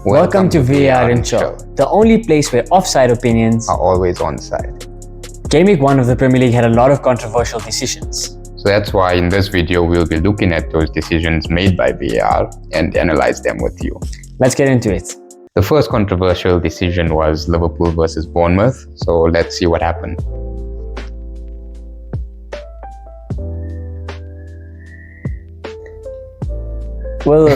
Welcome to VAR and Chill, the only place where offside opinions are always on side. Gameweek 1 of the Premier League had a lot of controversial decisions. So that's why in this video we'll be looking at those decisions made by VAR and analyze them with you. Let's get into it. The first controversial decision was Liverpool versus Bournemouth. So let's see what happened. Well,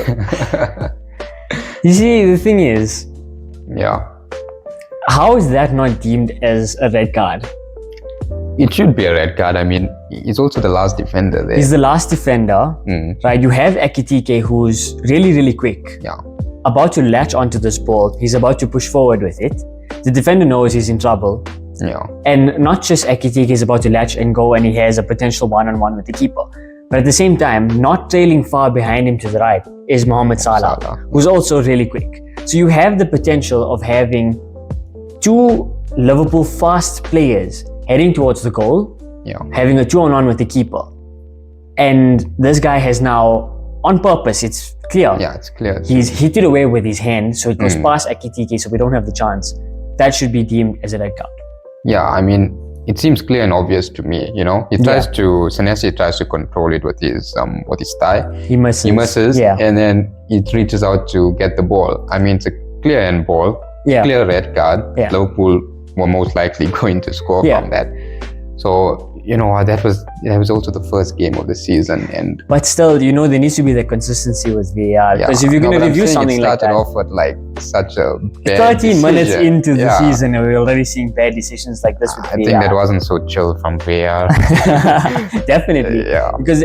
you see, the thing is, how is that not deemed as a red card? It should be a red card. I mean, he's also the last defender there. He's the last defender, right? You have Ekitike, who's really, really quick. About to latch onto this ball. He's about to push forward with it. The defender knows he's in trouble. And not just Ekitike is about to latch and go, and he has a potential one-on-one with the keeper. But at the same time, not trailing far behind him to the right is Mohamed Salah, who's also really quick. So you have the potential of having two Liverpool fast players heading towards the goal, having a 2-on-1 with the keeper. And this guy has now, on purpose, it's clear. It's clear. He's hit it away with his hand, so it goes past Ekitike, so we don't have the chance. That should be deemed as a red card. I mean, it seems clear and obvious to me, you know. Senesi tries to control it with his thigh. He misses. And then he reaches out to get the ball. I mean, it's a clear end ball, clear red card. Liverpool were most likely going to score from that. So, you know, that was also the first game of the season. But still, you know, there needs to be the consistency with VAR. Because if you're going to review something like that, it started off with like such a bad 13 minutes into the season, and we're already seeing bad decisions like this with VAR. I think that wasn't so chill from VAR. Definitely. Because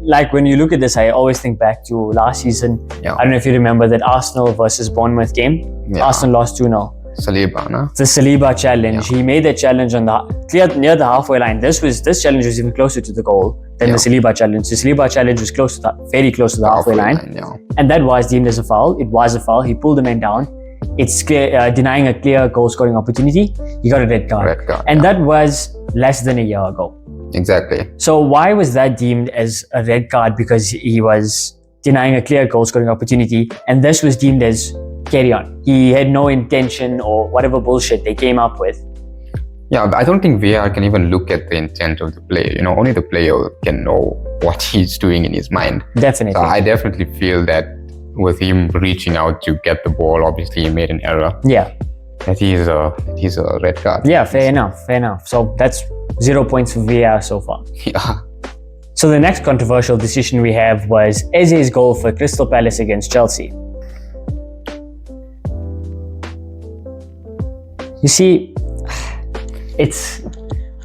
like when you look at this, I always think back to last season. I don't know if you remember that Arsenal versus Bournemouth game. Arsenal lost 2-0. Saliba, no? The Saliba challenge. He made that challenge on the near the halfway line. This challenge was even closer to the goal than the Saliba challenge. The Saliba challenge was very close to the halfway line. And that was deemed as a foul. It was a foul. He pulled the man down. It's clear, denying a clear goal scoring opportunity. He got a red card. And that was less than a year ago. Exactly. So why was that deemed as a red card? Because he was denying a clear goal scoring opportunity, and this was deemed as carry on. He had no intention or whatever bullshit they came up with. But I don't think VAR can even look at the intent of the player. You know, only the player can know what he's doing in his mind. Definitely. So I definitely feel that with him reaching out to get the ball, obviously he made an error. That he's a red card. Fair enough. So that's 0 points for VAR so far. So the next controversial decision we have was Eze's goal for Crystal Palace against Chelsea. You see,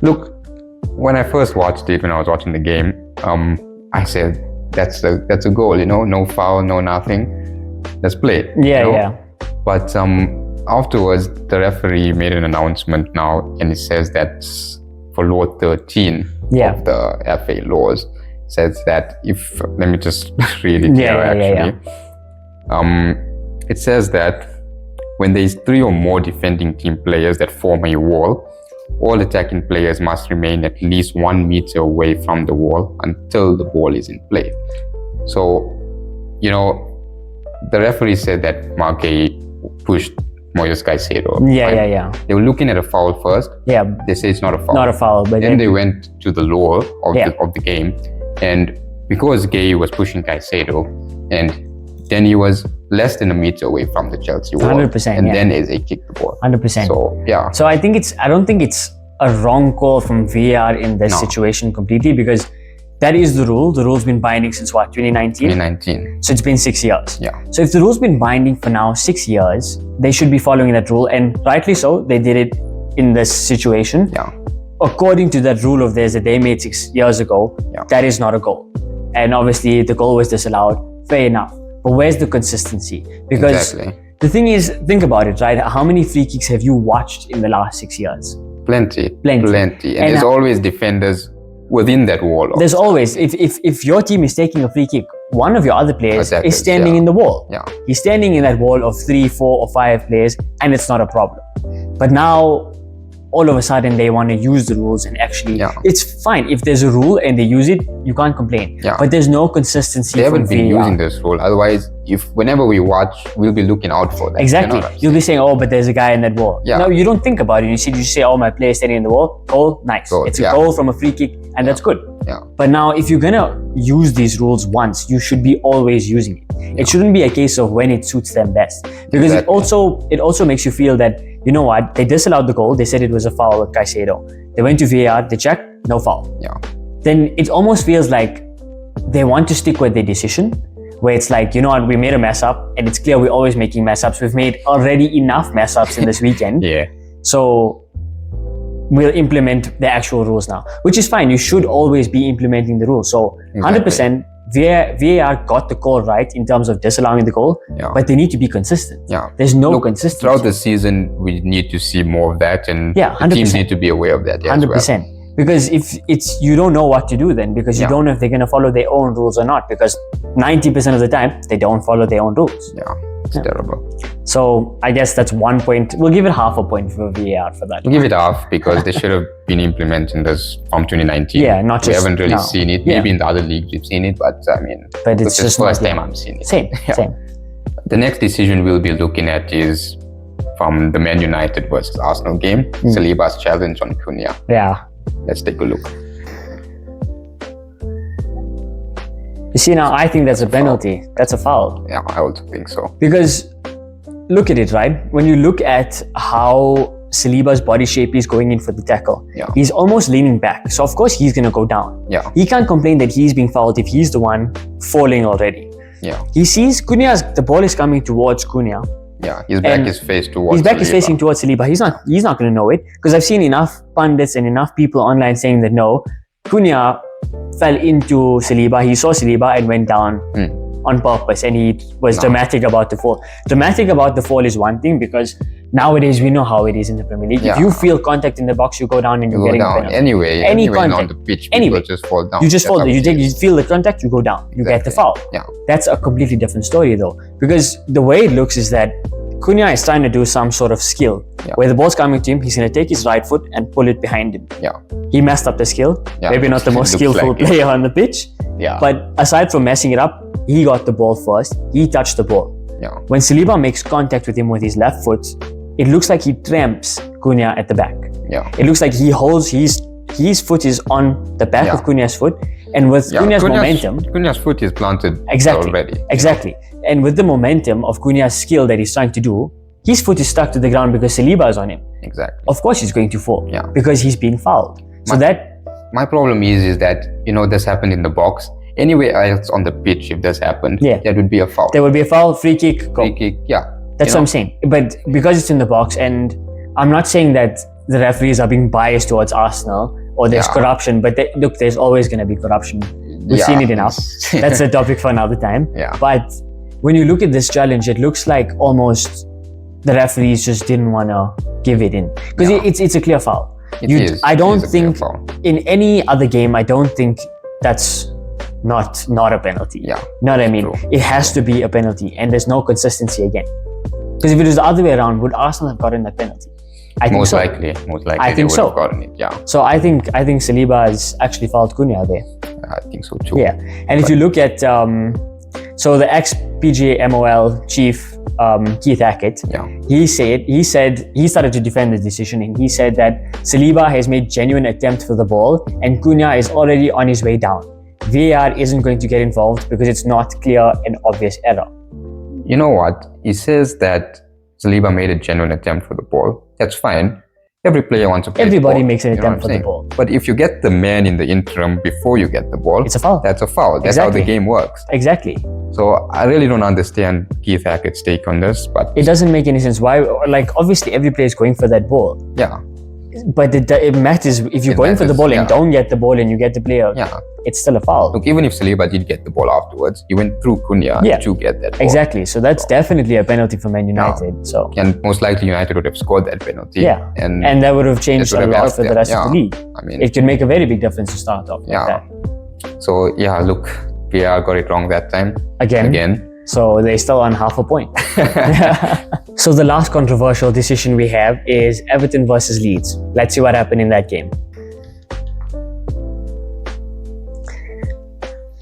look, when I first watched it, when I was watching the game, I said, that's a goal, you know, no foul, no nothing. Let's play. But afterwards, the referee made an announcement now, and it says that for law 13 of the FA laws, says that let me just read it here actually. It says that when there is 3 or more defending team players that form a wall, all attacking players must remain at least 1 meter away from the wall until the ball is in play. So, you know, the referee said that Marque pushed Moises Caicedo. They were looking at a foul first. They say it's not a foul. Not a foul, but then they went to the law of the game, and because Gay was pushing Caicedo, and then he was less than a meter away from the Chelsea wall. 100%. And then Eze kicked the ball. 100%. So, So I don't think it's a wrong call from VAR in this situation completely, because that is the rule. The rule's been binding since what, 2019? 2019. So it's been 6 years. So if the rule's been binding for now 6 years, they should be following that rule. And rightly so, they did it in this situation. According to that rule of theirs that they made 6 years ago, that is not a goal. And obviously the goal was disallowed. Fair enough. But where's the consistency? Because the thing is, think about it, right? How many free kicks have you watched in the last 6 years? Plenty. And there's always defenders within that wall. There's always, if your team is taking a free kick, one of your other players is standing in the wall. He's standing in that wall of 3, 4 or 5 players, and it's not a problem. But now all of a sudden they want to use the rules and actually, it's fine. If there's a rule and they use it, you can't complain. But there's no consistency. They haven't been using this rule. Otherwise, whenever we watch, we'll be looking out for that. Exactly. You'll be saying, oh, but there's a guy in that wall. No, you don't think about it. You just say, oh, my player's standing in the wall. Goal, nice. It's a goal from a free kick, and that's good. But now, if you're gonna use these rules once, you should be always using it. It shouldn't be a case of when it suits them best, because it also makes you feel that, you know what, they disallowed the goal. They said it was a foul with Caicedo. They went to VAR. They checked, no foul. Then it almost feels like they want to stick with their decision, where it's like, you know what, we made a mess up, and it's clear we're always making mess ups. We've made already enough mess ups in this weekend. So we'll implement the actual rules now, which is fine. You should always be implementing the rules. So 100%, VAR got the call right in terms of disallowing the goal, but they need to be consistent. There's no consistency. Throughout the season, we need to see more of that, and the teams need to be aware of that. 100%. Because if you don't know what to do then, because you don't know if they're going to follow their own rules or not, because 90% of the time, they don't follow their own rules. It's terrible. So I guess that's 1 point. We'll give it half a point for VAR for that. We'll give it half, because they should have been implementing this from 2019. We haven't really seen it. Maybe in the other leagues we've seen it, but I mean, it's just the first time I'm seeing it. Same. The next decision we'll be looking at is from the Man United versus Arsenal game. Saliba's challenge on Cunha. Let's take a look. You see, now I think that's a penalty. That's a foul. I also think so. Because look at it, right? When you look at how Saliba's body shape is going in for the tackle, he's almost leaning back. So of course he's going to go down. He can't complain that he's being fouled if he's the one falling already. He sees the ball is coming towards Cunha. His back is faced towards His back is facing towards Saliba. He's not going to know it, because I've seen enough pundits and enough people online saying that no, Cunha fell into Saliba. He saw Saliba and went down on purpose, and he was dramatic about the fall. Dramatic about the fall is one thing, because nowadays we know how it is in the Premier League. If you feel contact in the box, you go down and you're getting a penalty. Any contact on the pitch, people just fall down. You just fall. You feel the contact, you go down. You get the foul. That's a completely different story though, because the way it looks is that Cunha is trying to do some sort of skill where the ball's coming to him. He's going to take his right foot and pull it behind him. He messed up the skill. Maybe not the most skillful player on the pitch. But aside from messing it up, he got the ball first. He touched the ball. When Saliba makes contact with him with his left foot, it looks like he tramps Cunha at the back. It looks like he holds his foot is on the back of Cunha's foot, and with Cunha's momentum, Cunha's foot is planted already. Exactly. And with the momentum of Cunha's skill that he's trying to do, his foot is stuck to the ground because Saliba is on him. Of course he's going to fall because he's being fouled. My problem is that, this happened in the box. Anywhere else on the pitch, if this happened, that would be a foul. There would be a foul, free kick, goal. Free kick, That's what I'm saying. But because it's in the box, and I'm not saying that the referees are being biased towards Arsenal or there's corruption, but look, there's always going to be corruption. We've seen it enough. That's a topic for another time. But when you look at this challenge, it looks like almost the referees just didn't want to give it in, because it's a clear foul. I don't think in any other game, I don't think that's not a penalty. You know what I mean? It has to be a penalty, and there's no consistency again. Because if it was the other way around, would Arsenal have gotten that penalty? I think most likely I think they would have gotten it. So I think Saliba has actually fouled Cunha there. I think so too. And if you look at so the ex-PGA MOL chief Keith Hackett, he started to defend the decision, and he said that Saliba has made genuine attempt for the ball and Cunha is already on his way down. VAR isn't going to get involved because it's not clear and obvious error. You know what? He says that Saliba made a genuine attempt for the ball. That's fine. Every player wants to play Everybody the ball, makes an attempt for the ball. But if you get the man in the interim before you get the ball, it's a foul. That's a foul. That's how the game works. Exactly. So I really don't understand Keith Hackett's take on this, but it doesn't make any sense. Why? Like, obviously every player is going for that ball. But it matters if you're going for the ball and don't get the ball and you get the player. It's still a foul. Look, even if Saliba did get the ball afterwards, he went through Cunha to get that ball. Exactly. So that's definitely a penalty for Man United. And most likely United would have scored that penalty. And that would have changed a lot for the rest of the league. I mean, it can make a very big difference to start off like that. So look, VAR got it wrong that time. Again. So they're still on half a point. So the last controversial decision we have is Everton versus Leeds. Let's see what happened in that game.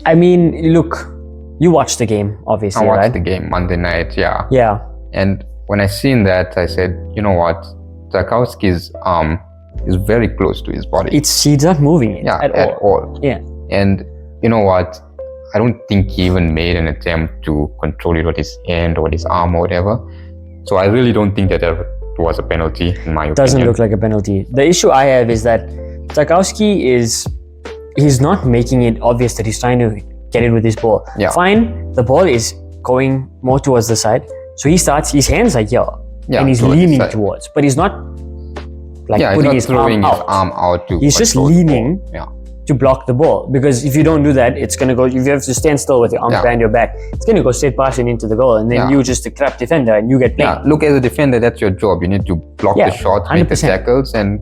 I mean, look, you watched the game, obviously, right? I watched the game Monday night, yeah. Yeah. And when I seen that, I said, you know what? Tarkowski's arm is very close to his body. He's not moving it at all. Yeah. And you know what? I don't think he even made an attempt to control it with his hand or with his arm or whatever. So I really don't think that was a penalty, in my opinion. Doesn't look like a penalty. The issue I have is that Tarkowski he's not making it obvious that he's trying to get it with his ball. Yeah. Fine, the ball is going more towards the side. So he starts, his hands are here. Yeah, and he's leaning towards, but he's not like putting his arm out. He's just leaning to block the ball, because if you don't do that, it's gonna go. If you have to stand still with your arms behind your back, it's gonna go straight past and into the goal, and then you just a crap defender and you get played. Yeah, look, as a defender, that's your job. You need to block the shot, 100%. make the tackles, and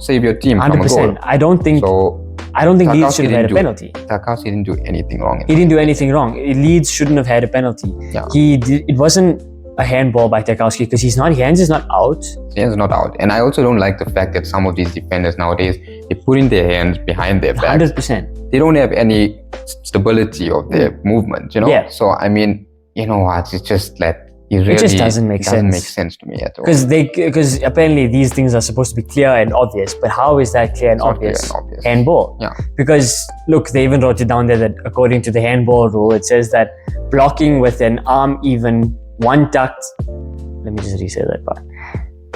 save your team from a goal. I don't think Leeds should have had a penalty. Tarkowski didn't do anything wrong. He didn't do anything wrong. Leeds shouldn't have had a penalty. Yeah. It wasn't a handball by Tarkowski because his hands is not out. His hands is not out. And I also don't like the fact that some of these defenders nowadays, they put in their hands behind their back. 100%. They don't have any stability of their movement, Yeah. So, I mean, you know what? It's just that it just doesn't make sense. It doesn't make sense to me at all. Because apparently these things are supposed to be clear and obvious, but how is that clear and obvious? Handball. Yeah. Because look, they even wrote it down there that according to the handball rule, it says that blocking with an arm even one tucked. Let me just re-say that part.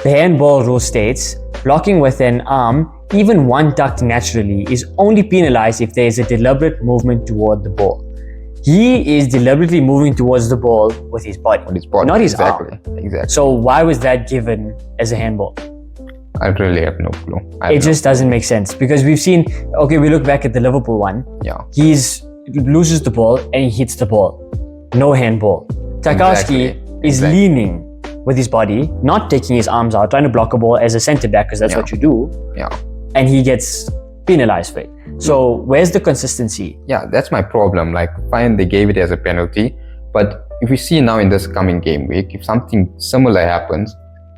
The handball rule states blocking with an arm even one tucked naturally is only penalized if there is a deliberate movement toward the ball. He is deliberately moving towards the ball with his body. Not his arm. Exactly. So why was that given as a handball? I really have no clue. It just doesn't make sense, because we've seen, we look back at the Liverpool one. Yeah. He loses the ball and he hits the ball. No handball. Tarkowski is leaning with his body, not taking his arms out, trying to block a ball as a centre back, because that's what you do. Yeah. And he gets penalized for it. So where's the consistency? Yeah, that's my problem. Like, fine, they gave it as a penalty, but if we see now in this coming game week, if something similar happens,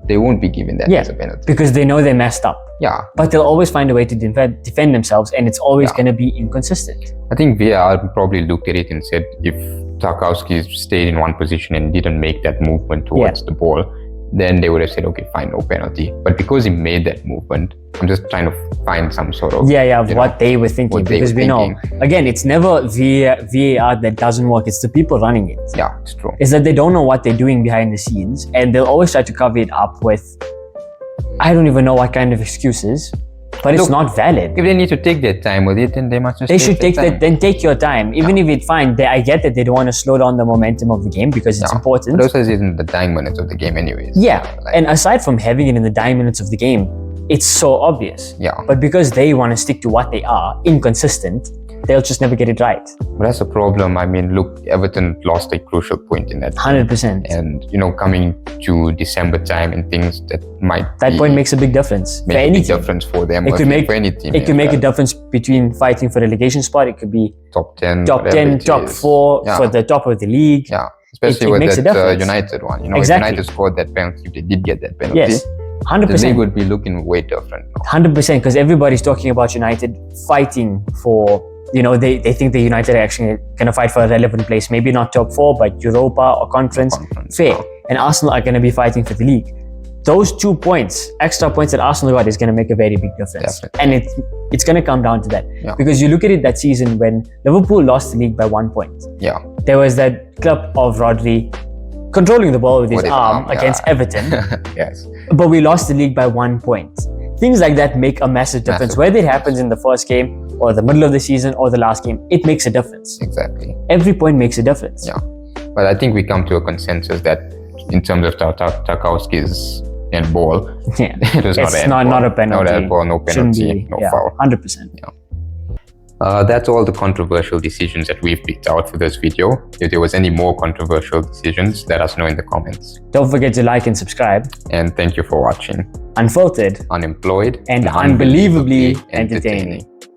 they won't be given that as a penalty. Because they know they messed up. Yeah. But they'll always find a way to defend themselves, and it's always going to be inconsistent. I think VAR probably looked at it and said, if Tarkowski stayed in one position and didn't make that movement towards the ball, then they would have said, okay, fine, no penalty. But because he made that movement, I'm just trying to find some sort of... what they were thinking. Because we know, again, it's never VAR that doesn't work. It's the people running it. Yeah, it's true. Is that they don't know what they're doing behind the scenes, and they'll always try to cover it up with, I don't even know what kind of excuses, but it's not valid. If they need to take their time with it, then they must just take your time. Even if it's fine, I get that they don't want to slow down the momentum of the game because it's important. But also it's in the dying minutes of the game anyways. Yeah, and aside from having it in the dying minutes of the game, it's so obvious. Yeah. But because they want to stick to what they are, inconsistent, they'll just never get it right. But that's a problem. I mean, look, Everton lost a crucial point in that 100%. And, coming to December time and things that point makes a big difference. Make a big difference for them. It could make for any team. It could make a difference between fighting for relegation spot. It could be top 10, top 4 for the top of the league. Yeah, especially with that United one. If United scored that penalty, if they did get that penalty. Yes. 100%. The league would be looking way different now. 100%, because everybody's talking about United fighting for, they think the United are actually going to fight for a relevant place. Maybe not top 4, but Europa or Conference. Fair. And Arsenal are going to be fighting for the league. Those 2 points, extra points that Arsenal got, is going to make a very big difference. Definitely. And it's going to come down to that. Yeah. Because you look at it that season when Liverpool lost the league by 1 point. Yeah. There was that clip of Rodri controlling the ball with his arm against Everton. Yes. But we lost the league by 1 point. Things like that make a massive difference. Whether it happens in the first game or the middle of the season or the last game, it makes a difference. Exactly. Every point makes a difference. Yeah. But I think we come to a consensus that in terms of Tarkowski's handball, it was not a penalty. No handball, no penalty, no foul. 100%. Yeah. That's all the controversial decisions that we've picked out for this video. If there was any more controversial decisions, let us know in the comments. Don't forget to like and subscribe. And thank you for watching. Unfiltered, Unemployed, and unbelievably entertaining.